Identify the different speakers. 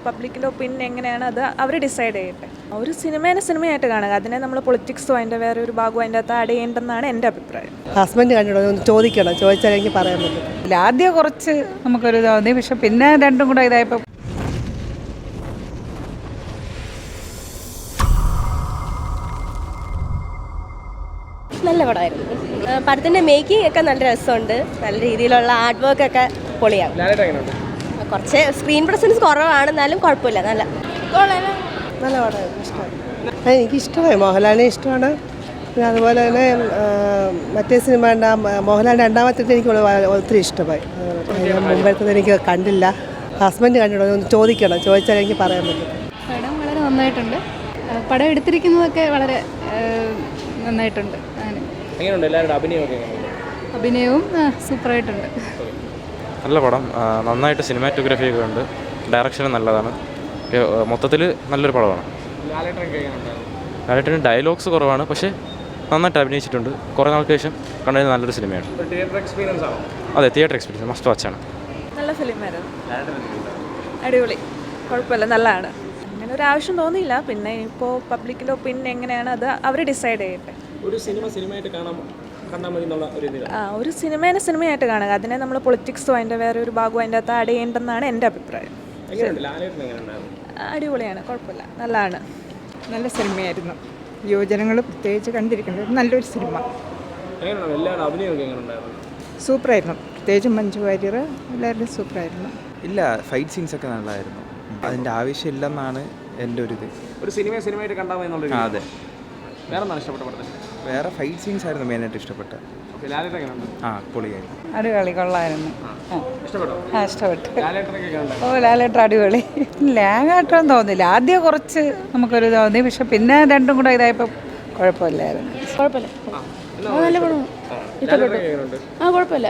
Speaker 1: പബ്ലിക്കിൻ്റെ opinion എങ്ങനെയാണ് അത് അവർ decide ചെയ്യട്ടെ. ഒരു സിനിമയായിട്ട് കാണുക, അതിനെ നമ്മൾ പൊളിറ്റിക്സോ അതിൻ്റെ വേറെ ഒരു ഭാഗവും അതിൻ്റെ അകത്ത് ആഡ് ചെയ്യേണ്ടെന്നാണ് എൻ്റെ അഭിപ്രായം.
Speaker 2: ഹസ്ബൻഡ് കണ്ടിട്ടോ ഒന്ന് ചോദിക്കണം, ചോദിച്ചാൽ എനിക്ക് പറയാൻ പറ്റും.
Speaker 3: ആദ്യം കുറച്ച് നമുക്കൊരു തോന്നി, പക്ഷെ പിന്നെ രണ്ടും കൂടെ ഇതായപ്പോൾ
Speaker 4: നല്ല പടമായിരുന്നു. പടത്തിൻ്റെ മേക്കിംഗ് ഒക്കെ നല്ല രസമുണ്ട്, നല്ല രീതിയിലുള്ള ആർട്ട് വർക്ക് ഒക്കെ പൊളിയാണ്. കുറച്ച് സ്ക്രീൻ പ്രസൻസ് കുറവാണ്, എന്നാലും കുഴപ്പമില്ല. നല്ല
Speaker 2: പടമായിരുന്നു, ഇഷ്ടമായി. എനിക്കിഷ്ടമായി, മോഹൻലാലിനെ ഇഷ്ടമാണ്. പിന്നെ അതുപോലെ തന്നെ മറ്റേ സിനിമ മോഹൻലാലിൻ്റെ രണ്ടാമത്തെ എനിക്ക് ഒത്തിരി ഇഷ്ടമായി. മുമ്പത്തെ എനിക്ക് കണ്ടില്ല. ഹസ്ബൻഡ് കണ്ടിട്ടോ ഒന്ന് ചോദിക്കണം, ചോദിച്ചാൽ എനിക്ക് പറയാൻ പറ്റും.
Speaker 5: പടം വളരെ നന്നായിട്ടുണ്ട്. പടം എടുത്തിരിക്കുന്നതൊക്കെ വളരെ നന്നായിട്ടുണ്ട്. അഭിനയവും സൂപ്പറായിട്ടുണ്ട്.
Speaker 6: നല്ല പടം, നന്നായിട്ട് സിനിമാറ്റോഗ്രാഫിയൊക്കെ ഉണ്ട്, ഡയറക്ഷനും നല്ലതാണ്, മൊത്തത്തിൽ നല്ലൊരു പടമാണ്. ലാലേട്ടന് ഡയലോഗ്സ് കുറവാണ്, പക്ഷേ നന്നായിട്ട് അഭിനയിച്ചിട്ടുണ്ട്. കുറേ നാൾക്ക് ശേഷം കണ്ടത് നല്ലൊരു സിനിമയാണ്. അതെ, തിയേറ്റർ എക്സ്പീരിയൻസ് മസ്റ്റ് വാച്ചാണ്.
Speaker 1: നല്ല ഫിലിമായിരുന്നു, അടിപൊളി, കുഴപ്പമില്ല, നല്ലതാണ്. അങ്ങനെ ഒരു ആവശ്യം തോന്നിയില്ല. പിന്നെ ഇപ്പോൾ പബ്ലിക്കിൻ്റെ ഒപ്പീനിയൻ എങ്ങനെയാണ് അത് അവർ ഡിസൈഡ് ചെയ്യട്ടെ.
Speaker 7: ഒരു സിനിമയായിട്ട് കണ്ടാൽ മതി എന്നുള്ള ഒരു ഇതിൽ
Speaker 1: ഒരു സിനിമയായിട്ട് കാണുക, അതിനെ നമ്മൾ പൊളിറ്റിക്സോ അതിൻ്റെ വേറെ ഒരു ഭാഗവും അതിൻ്റെ അകത്ത് ആഡ് ചെയ്യേണ്ടെന്നാണ് എൻ്റെ അഭിപ്രായം. അടിപൊളിയാണ്, കുഴപ്പമില്ല, നല്ലതാണ്.
Speaker 3: നല്ല സിനിമയായിരുന്നു. യുവജനങ്ങൾ പ്രത്യേകിച്ച് കണ്ടിരിക്കുന്നത് നല്ലൊരു സിനിമ. സൂപ്പറായിരുന്നു, പ്രത്യേകിച്ച് മഞ്ജു വാര്യർ, എല്ലാവരുടെയും സൂപ്പറായിരുന്നു.
Speaker 8: ഇല്ല, ഫൈറ്റ് സീൻസ് ഒക്കെ നല്ലതായിരുന്നു. അതിൻ്റെ ആവശ്യമില്ലെന്നാണ് എൻ്റെ ഒരു ഇത്.
Speaker 7: ഒരു സിനിമയായിട്ട് കണ്ടാൽ മതി എന്നുള്ളത്.
Speaker 8: അതെ.
Speaker 7: വേറെ എന്താണ് ഇഷ്ടപ്പെട്ട?
Speaker 8: വേറെ ഫൈറ്റ് സീൻസ് ആയിരുന്നു മെയിനായിട്ട് ഇഷ്ടപ്പെട്ട. പൊളിയായിരുന്നു.
Speaker 3: അടിപൊളി, കൊള്ളായിരുന്നു.
Speaker 7: ഇഷ്ടപ്പെട്ടു.
Speaker 3: ലാലേട്ടൻ അടിപൊളി. ലാഗായിട്ടൊന്നും തോന്നില്ല. ആദ്യം കുറച്ച് നമുക്കൊരു തോന്നി, പക്ഷെ പിന്നെ രണ്ടും കൂടെ ഇതായപ്പോൾ കുഴപ്പമില്ലായിരുന്നു.
Speaker 4: കുഴപ്പമില്ല, നല്ല പടം, ഇഷ്ടപ്പെട്ടു. കുഴപ്പമില്ല.